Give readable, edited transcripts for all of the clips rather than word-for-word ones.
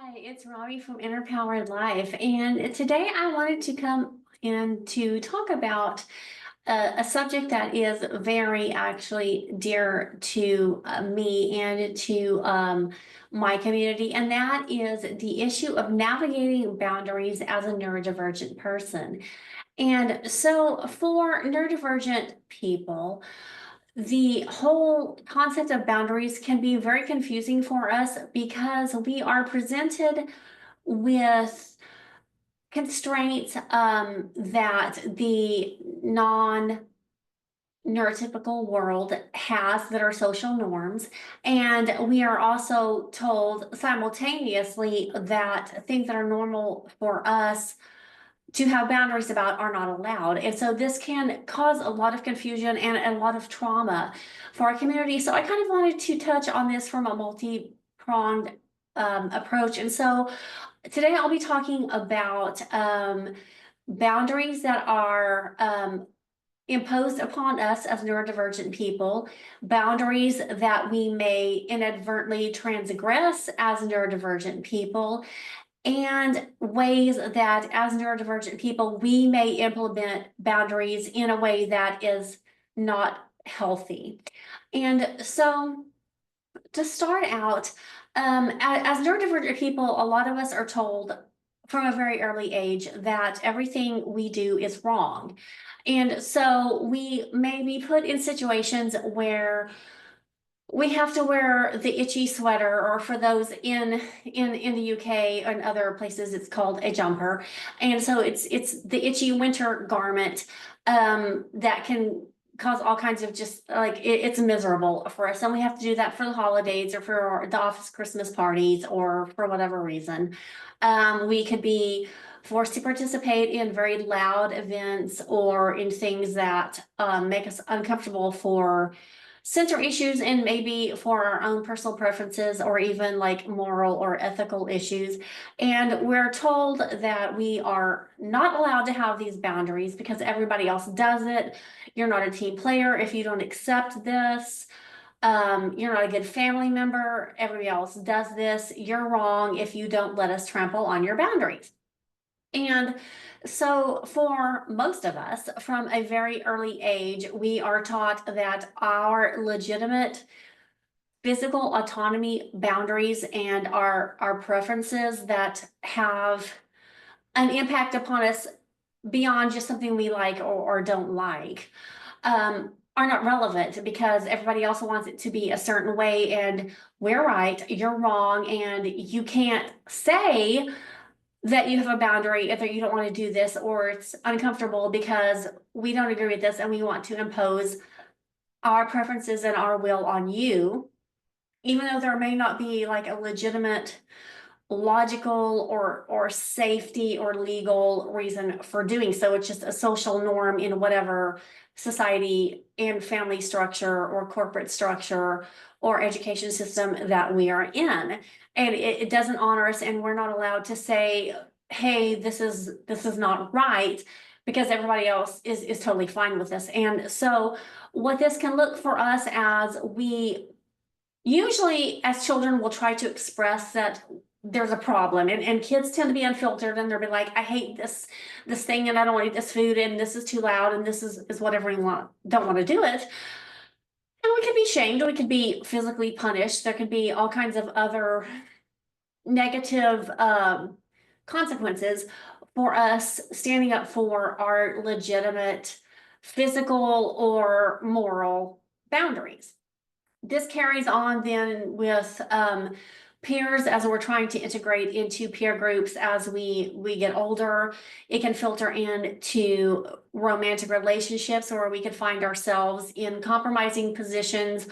Hi, it's Robbie from Inner Powered Life, and today I wanted to come in to talk about a subject that is very actually dear to me and to my community, and that is the issue of navigating boundaries as a neurodivergent person. And so, for neurodivergent people, the whole concept of boundaries can be very confusing for us because we are presented with constraints that the neurotypical world has that are social norms. And we are also told simultaneously that things that are normal for us to have boundaries about are not allowed. And so this can cause a lot of confusion and a lot of trauma for our community. So I kind of wanted to touch on this from a multi-pronged approach. And so today I'll be talking about boundaries that are imposed upon us as neurodivergent people, boundaries that we may inadvertently transgress as neurodivergent people, and ways that as neurodivergent people, we may implement boundaries in a way that is not healthy. And so to start out, as neurodivergent people, a lot of us are told from a very early age that everything we do is wrong. And so we may be put in situations where we have to wear the itchy sweater, or for those in the UK and other places, it's called a jumper. And so it's the itchy winter garment that can cause all kinds of just like it's miserable for us. And we have to do that for the holidays or for the office Christmas parties or for whatever reason. We could be forced to participate in very loud events or in things that make us uncomfortable for center issues and maybe for our own personal preferences or even like moral or ethical issues. And we're told that we are not allowed to have these boundaries because everybody else does it. You're not a team player if you don't accept this. You're not a good family member. Everybody else does this. You're wrong if you don't let us trample on your boundaries. And so for most of us, from a very early age, we are taught that our legitimate physical autonomy boundaries and our preferences that have an impact upon us beyond just something we like or don't like are not relevant because everybody else wants it to be a certain way, and we're right, you're wrong, and you can't say that you have a boundary if you don't want to do this or it's uncomfortable because we don't agree with this and we want to impose our preferences and our will on you, even though there may not be like a legitimate logical or safety or legal reason for doing so. It's just a social norm in whatever society and family structure or corporate structure or education system that we are in. And it doesn't honor us, and we're not allowed to say, hey, this is not right, because everybody else is totally fine with this. And so what this can look for us as, we usually as children will try to express that there's a problem, and kids tend to be unfiltered, and they'll be like, I hate this thing, and I don't want to eat this food, and this is too loud, and this is what everyone don't want to do it. And we could be shamed, we could be physically punished, there could be all kinds of other negative consequences for us standing up for our legitimate physical or moral boundaries. This carries on then with peers as we're trying to integrate into peer groups as we get older. It can filter into romantic relationships where we can find ourselves in compromising positions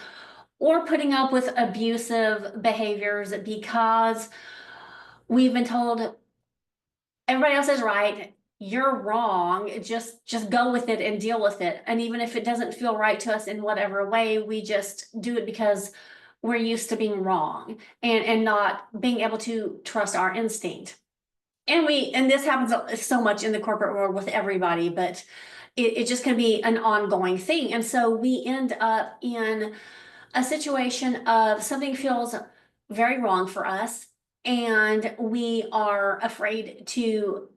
or putting up with abusive behaviors because we've been told everybody else is right, you're wrong, just go with it and deal with it. And even if it doesn't feel right to us in whatever way, we just do it because we're used to being wrong and not being able to trust our instinct. And this happens so much in the corporate world with everybody, but it just can be an ongoing thing. And so we end up in a situation of something feels very wrong for us, and we are afraid to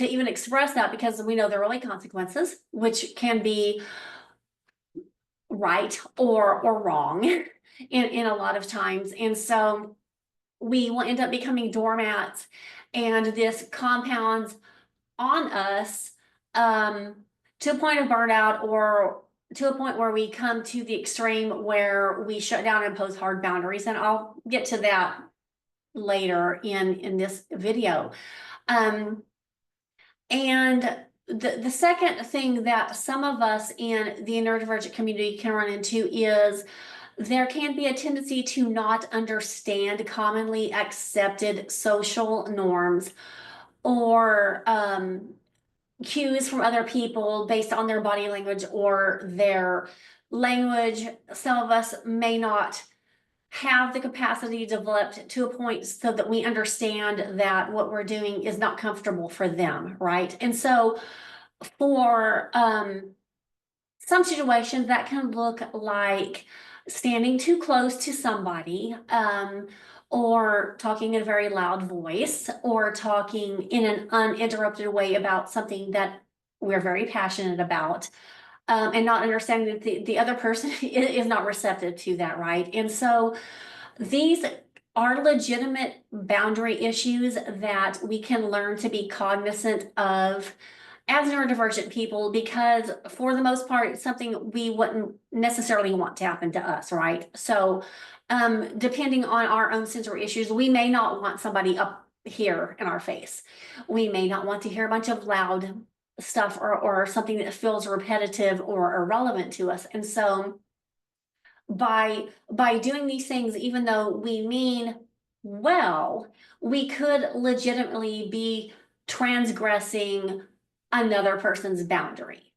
even express that because we know there are really consequences, which can be right or wrong in a lot of times. And so we will end up becoming doormats, and this compounds on us to a point of burnout, or to a point where we come to the extreme where we shut down and impose hard boundaries. And I'll get to that later in this video. And the second thing that some of us in the neurodivergent community can run into is there can be a tendency to not understand commonly accepted social norms or cues from other people based on their body language or their language. Some of us may not have the capacity developed to a point so that we understand that what we're doing is not comfortable for them, right? And so for some situations that can look like standing too close to somebody, or talking in a very loud voice, or talking in an uninterrupted way about something that we're very passionate about, and not understanding that the other person is not receptive to that, right? And so these are legitimate boundary issues that we can learn to be cognizant of as neurodivergent people, because for the most part, it's something we wouldn't necessarily want to happen to us, right? So depending on our own sensory issues, we may not want somebody up here in our face. We may not want to hear a bunch of loud stuff or something that feels repetitive or irrelevant to us. And so by doing these things, even though we mean well, we could legitimately be transgressing another person's boundary.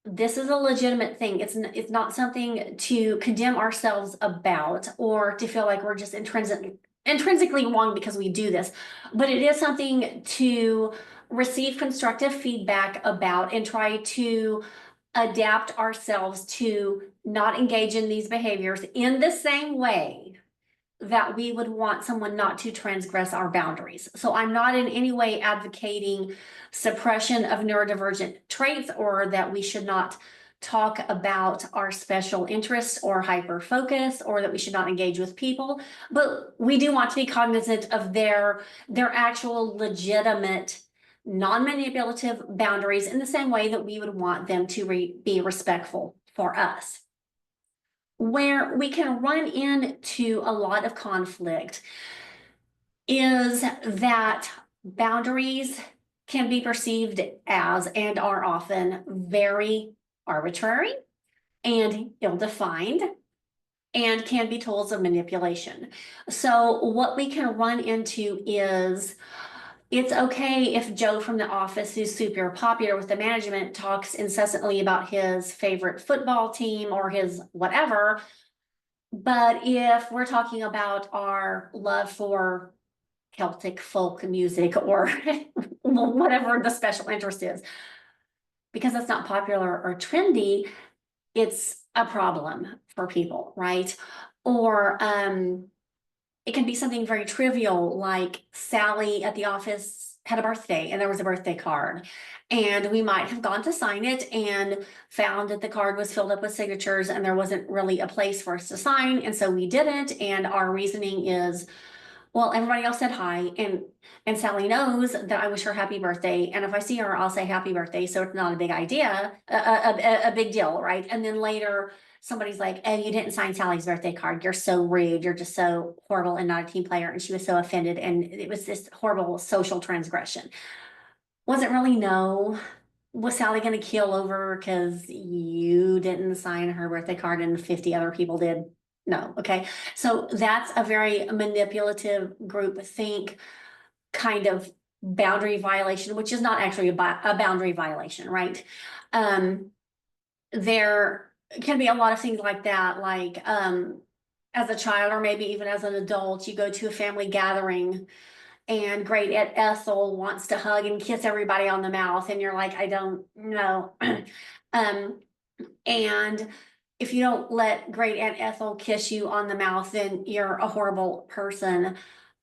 This is a legitimate thing. It's not something to condemn ourselves about or to feel like we're just intrinsically wrong because we do this, but it is something to receive constructive feedback about and try to adapt ourselves to not engage in these behaviors in the same way that we would want someone not to transgress our boundaries. So I'm not in any way advocating suppression of neurodivergent traits, or that we should not talk about our special interests or hyper focus, or that we should not engage with people, but we do want to be cognizant of their actual legitimate non-manipulative boundaries in the same way that we would want them to be respectful for us. Where we can run into a lot of conflict is that boundaries can be perceived as, and are often, very arbitrary and ill-defined, and can be tools of manipulation. So what we can run into is, it's okay if Joe from the office, who's super popular with the management, talks incessantly about his favorite football team or his whatever. But if we're talking about our love for Celtic folk music or whatever the special interest is, because it's not popular or trendy, it's a problem for people, right? Or it can be something very trivial, like Sally at the office had a birthday and there was a birthday card, and we might have gone to sign it and found that the card was filled up with signatures and there wasn't really a place for us to sign, and so we didn't. And our reasoning is, well, everybody else said hi, and Sally knows that I wish her happy birthday, and if I see her, I'll say happy birthday, so it's not a big idea, a big deal, right? And then later somebody's like, oh, you didn't sign Sally's birthday card, you're so rude, you're just so horrible and not a team player, and she was so offended, and it was this horrible social transgression. Was it really? No. Was Sally gonna keel over because you didn't sign her birthday card and 50 other people did? No. Okay. So that's a very manipulative group think kind of boundary violation, which is not actually a boundary violation, right? There can be a lot of things like that, like as a child, or maybe even as an adult, you go to a family gathering and great Aunt Ethel wants to hug and kiss everybody on the mouth, and you're like, I don't know. And if you don't let great Aunt Ethel kiss you on the mouth, then you're a horrible person.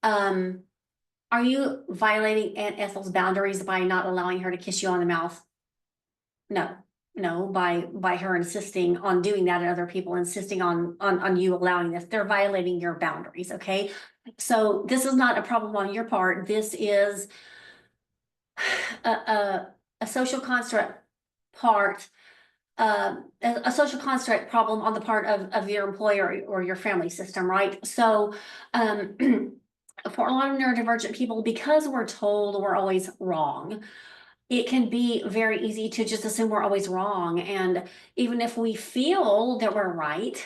Are you violating Aunt Ethel's boundaries by not allowing her to kiss you on the mouth? No, no, by her insisting on doing that and other people insisting on you allowing this, they're violating your boundaries, okay? So this is not a problem on your part. This is a social construct part, a social construct problem on the part of your employer or your family system, right? So for a lot of neurodivergent people, because we're told we're always wrong, it can be very easy to just assume we're always wrong. And even if we feel that we're right,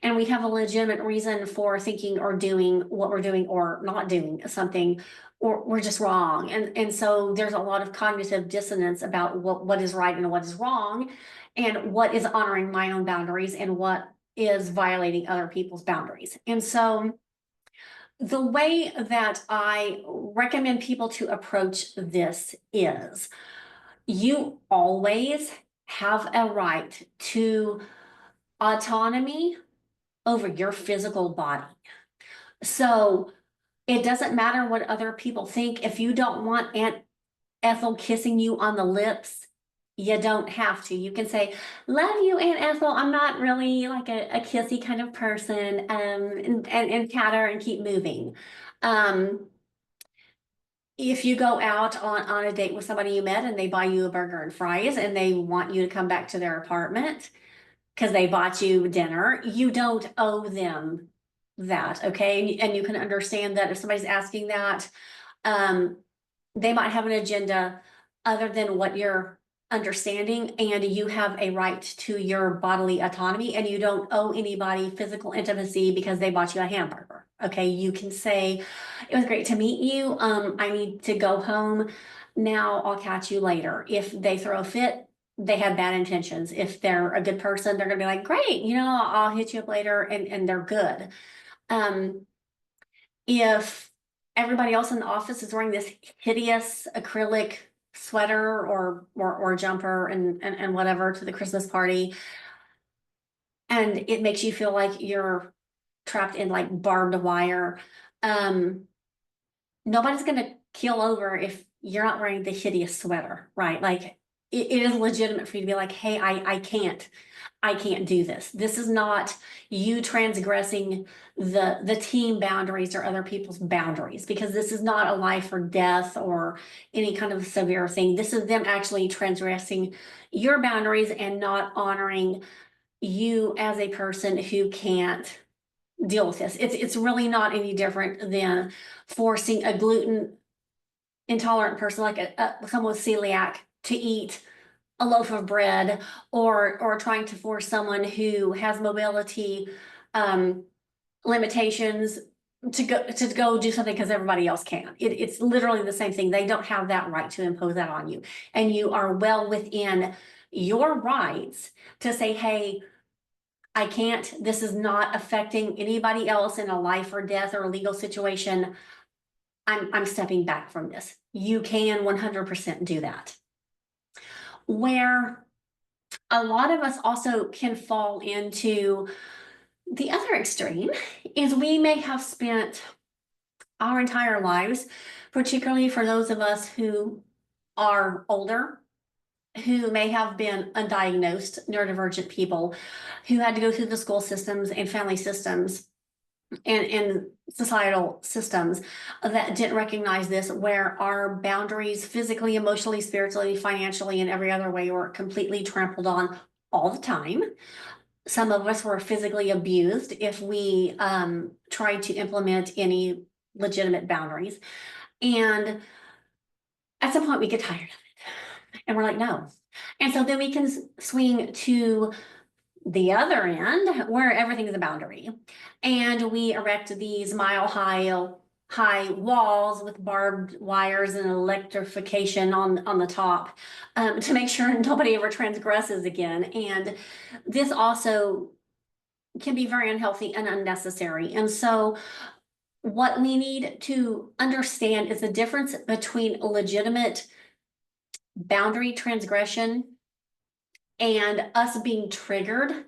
and we have a legitimate reason for thinking or doing what we're doing or not doing something, or we're just wrong. And so there's a lot of cognitive dissonance about what is right and what is wrong, and what is honoring my own boundaries and what is violating other people's boundaries. And so the way that I recommend people to approach this is, you always have a right to autonomy over your physical body. So it doesn't matter what other people think. If you don't want Aunt Ethel kissing you on the lips, you don't have to. You can say, love you, Aunt Ethel. I'm not really like a kissy kind of person, and patter and keep moving. If you go out on a date with somebody you met and they buy you a burger and fries and they want you to come back to their apartment because they bought you dinner, you don't owe them that, okay? And you can understand that if somebody's asking that, they might have an agenda other than what you're understanding, and you have a right to your bodily autonomy, and you don't owe anybody physical intimacy because they bought you a hamburger, okay? You can say, it was great to meet you. I need to go home now. I'll catch you later. If they throw a fit, they have bad intentions. If they're a good person, they're gonna be like, great, I'll hit you up later, and they're good. If everybody else in the office is wearing this hideous acrylic sweater or jumper and whatever to the Christmas party, and it makes you feel like you're trapped in like barbed wire, nobody's gonna keel over if you're not wearing the hideous sweater, right? Like it is legitimate for you to be like, hey, I can't do this. This is not you transgressing the team boundaries or other people's boundaries, because this is not a life or death or any kind of severe thing. This is them actually transgressing your boundaries and not honoring you as a person who can't deal with this. It's really not any different than forcing a gluten intolerant person, like someone with celiac, to eat a loaf of bread, or trying to force someone who has mobility limitations to go do something because everybody else can. It's literally the same thing. They don't have that right to impose that on you, and you are well within your rights to say, hey, I can't, this is not affecting anybody else in a life or death or a legal situation. I'm stepping back from this. You can 100% do that. Where a lot of us also can fall into the other extreme is we may have spent our entire lives, particularly for those of us who are older, who may have been undiagnosed neurodivergent people, who had to go through the school systems and family systems and societal systems that didn't recognize this, where our boundaries physically, emotionally, spiritually, financially, and every other way were completely trampled on all the time. Some of us were physically abused if we tried to implement any legitimate boundaries. And at some point we get tired of it and we're like, no. And so then we can swing to the other end where everything is a boundary, and we erect these mile-high walls with barbed wires and electrification on the top, to make sure nobody ever transgresses again. And this also can be very unhealthy and unnecessary. And so what we need to understand is the difference between legitimate boundary transgression and us being triggered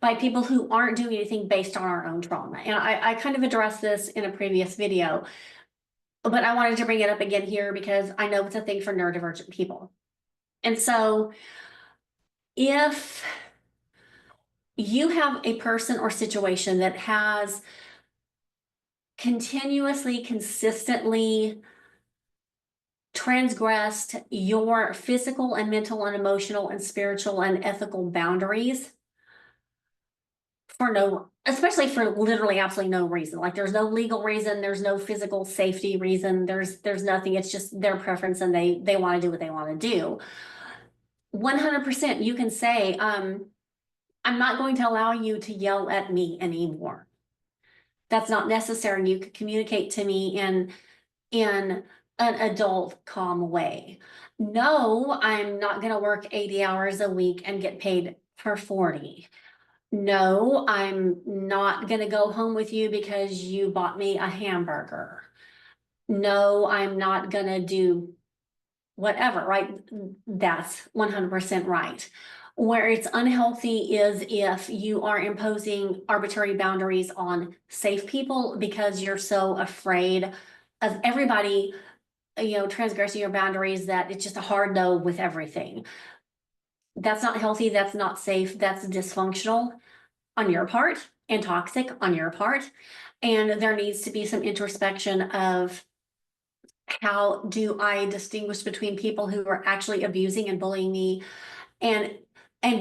by people who aren't doing anything based on our own trauma. And I kind of addressed this in a previous video, but I wanted to bring it up again here because I know it's a thing for neurodivergent people. And so if you have a person or situation that has continuously, consistently transgressed your physical and mental and emotional and spiritual and ethical boundaries for no, especially for literally absolutely no reason. Like there's no legal reason, there's no physical safety reason, there's nothing. It's just their preference and they want to do what they want to do. 100% you can say, I'm not going to allow you to yell at me anymore. That's not necessary. You could communicate to me in an adult, calm way. No, I'm not going to work 80 hours a week and get paid for 40. No, I'm not going to go home with you because you bought me a hamburger. No, I'm not going to do whatever, right? That's 100% right. Where it's unhealthy is if you are imposing arbitrary boundaries on safe people because you're so afraid of everybody, transgressing your boundaries that it's just a hard no with everything. That's not healthy. That's not safe. That's dysfunctional on your part and toxic on your part. And there needs to be some introspection of how do I distinguish between people who are actually abusing and bullying me and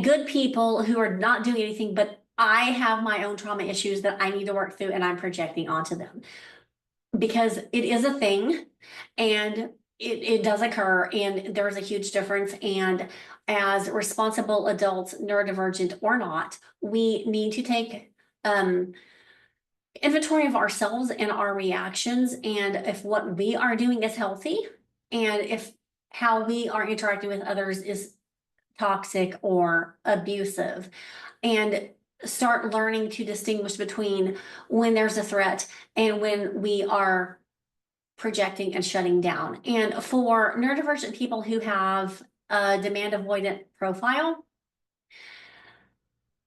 good people who are not doing anything, but I have my own trauma issues that I need to work through and I'm projecting onto them. Because it is a thing and it does occur and there's a huge difference. And as responsible adults, neurodivergent or not, we need to take inventory of ourselves and our reactions, and if what we are doing is healthy, and if how we are interacting with others is toxic or abusive, and start learning to distinguish between when there's a threat and when we are projecting and shutting down. And for neurodivergent people who have a demand avoidant profile,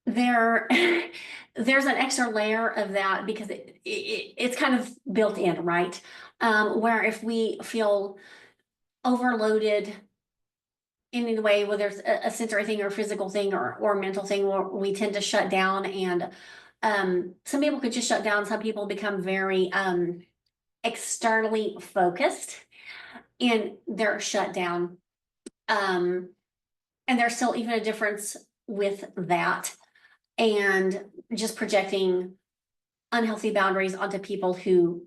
there's an extra layer of that because it's kind of built in, right? Where if we feel overloaded in any way, whether it's a sensory thing or physical thing or mental thing, we tend to shut down. And some people could just shut down. Some people become very externally focused and they're shut down. And there's still even a difference with that and just projecting unhealthy boundaries onto people who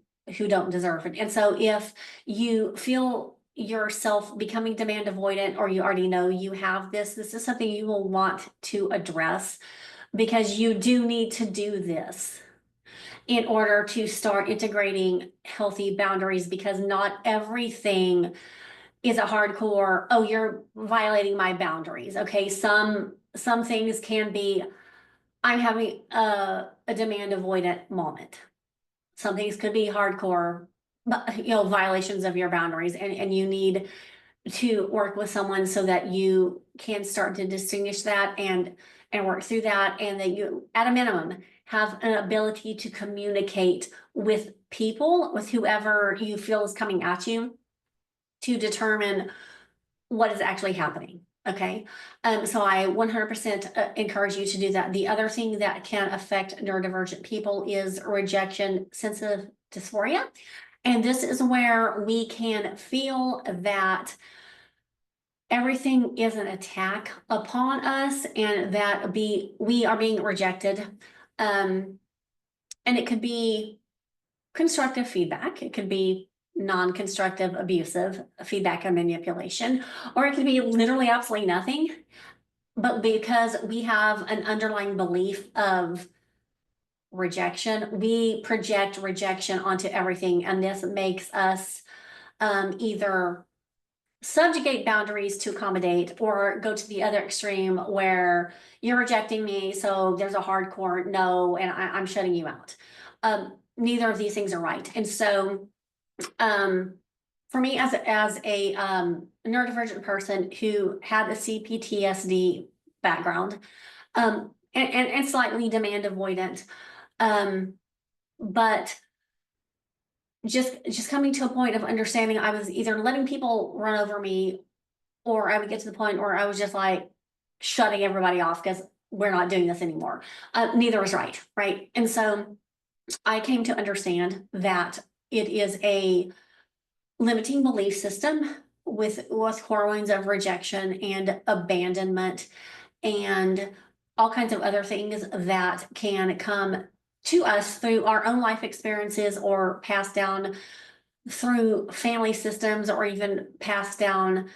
don't deserve it. And so if you feel yourself becoming demand avoidant, or you already know you have this is something you will want to address, because you do need to do this in order to start integrating healthy boundaries, because not everything is a hardcore, oh, you're violating my boundaries. Okay, some things can be, I'm having a demand avoidant moment. Some things could be hardcore, violations of your boundaries, and you need to work with someone so that you can start to distinguish that and work through that, and that you, at a minimum, have an ability to communicate with people, with whoever you feel is coming at you, to determine what is actually happening. Okay, so I 100% encourage you to do that. The other thing that can affect neurodivergent people is rejection sensitive dysphoria. And this is where we can feel that everything is an attack upon us and that we are being rejected. And it could be constructive feedback. It could be non-constructive, abusive feedback and manipulation, or it could be literally absolutely nothing. But because we have an underlying belief of rejection, we project rejection onto everything, and this makes us either subjugate boundaries to accommodate, or go to the other extreme where you're rejecting me, so there's a hardcore no, and I'm shutting you out. Neither of these things are right. And so for me, as a neurodivergent person who had a CPTSD background, and and slightly demand avoidant. But just coming to a point of understanding, I was either letting people run over me, or I would get to the point where I was just like shutting everybody off because we're not doing this anymore. Neither was right, right? And so I came to understand that it is a limiting belief system with hormones of rejection and abandonment and all kinds of other things that can come to us through our own life experiences or passed down through family systems or even passed down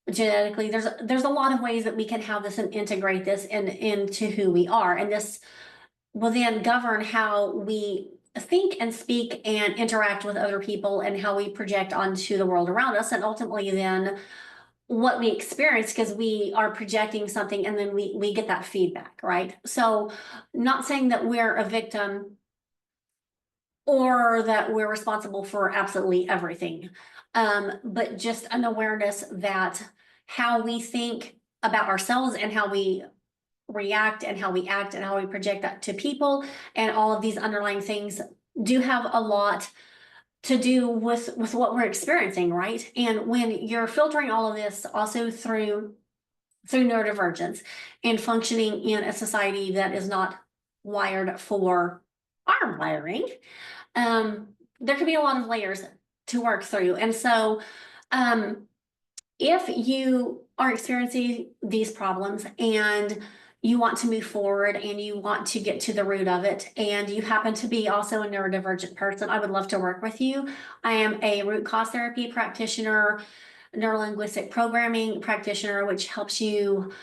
genetically. There's a lot of ways that we can have this and integrate this into who we are, and this will then govern how we think and speak and interact with other people and how we project onto the world around us, and ultimately then what we experience, because we are projecting something and then we get that feedback, right? So not saying that we're a victim or that we're responsible for absolutely everything, but just an awareness that how we think about ourselves and how we react and how we act and how we project that to people and all of these underlying things do have a lot to do with what we're experiencing, right? And when you're filtering all of this also through neurodivergence and functioning in a society that is not wired for our wiring, there can be a lot of layers to work through. And so if you are experiencing these problems and you want to move forward and you want to get to the root of it, and you happen to be also a neurodivergent person, I would love to work with you. I am a root cause therapy practitioner, neurolinguistic programming practitioner, which helps you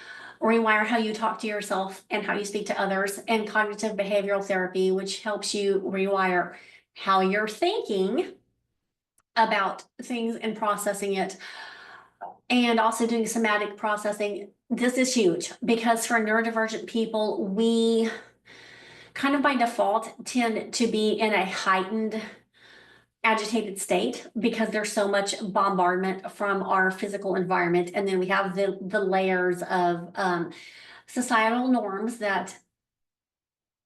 rewire how you talk to yourself and how you speak to others, and cognitive behavioral therapy, which helps you rewire how you're thinking about things and processing it, and also doing somatic processing. This is huge because for neurodivergent people, we kind of by default tend to be in a heightened, agitated state because there's so much bombardment from our physical environment. And then we have the layers of societal norms that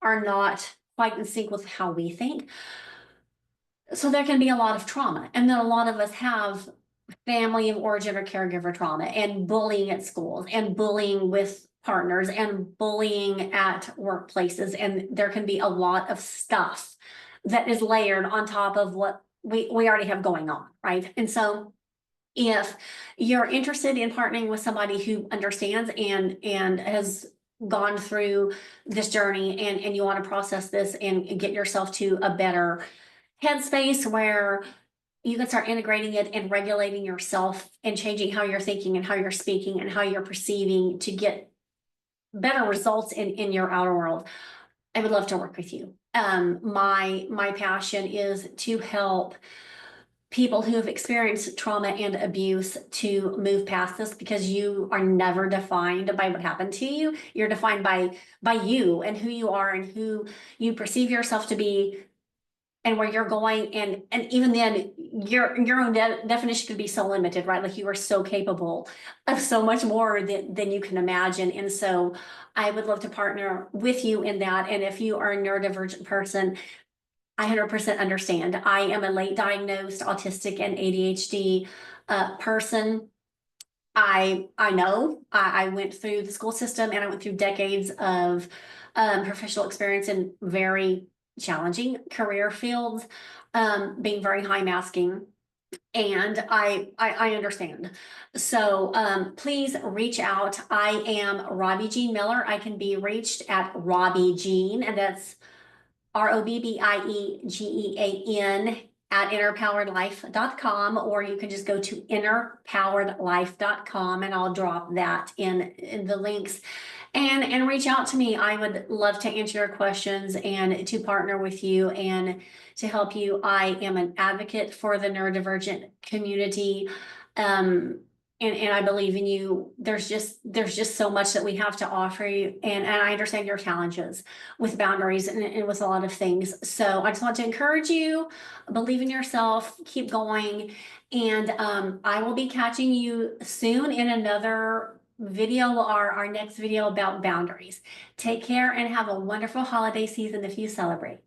are not quite in sync with how we think. So there can be a lot of trauma. And then a lot of us have family of origin or caregiver trauma, and bullying at schools, and bullying with partners, and bullying at workplaces. And there can be a lot of stuff that is layered on top of what we already have going on, right? And so if you're interested in partnering with somebody who understands and has gone through this journey, and you want to process this and get yourself to a better headspace where you can start integrating it and regulating yourself and changing how you're thinking and how you're speaking and how you're perceiving to get better results in your outer world, I would love to work with you. My passion is to help people who have experienced trauma and abuse to move past this, because you are never defined by what happened to you. You're defined by you and who you are and who you perceive yourself to be, and where you're going, and even then your own definition could be so limited, right? Like you are so capable of so much more than you can imagine. And so I would love to partner with you in that. And if you are a neurodivergent person, I 100% understand. I am a late diagnosed autistic and ADHD person. I know I went through the school system, and I went through decades of professional experience in very challenging career fields, being very high masking, and I understand. So please reach out. I am Robbie Jean Miller. I can be reached at Robbie Jean, and that's ROBBIEGEAN at innerpoweredlife.com, or you can just go to innerpoweredlife.com, and I'll drop that in the links. And reach out to me. I would love to answer your questions and to partner with you and to help you. I am an advocate for the neurodivergent community. And I believe in you. There's just so much that we have to offer you. And I understand your challenges with boundaries and with a lot of things. So I just want to encourage you, believe in yourself, keep going. And I will be catching you soon in another video or our next video about boundaries. Take care and have a wonderful holiday season if you celebrate.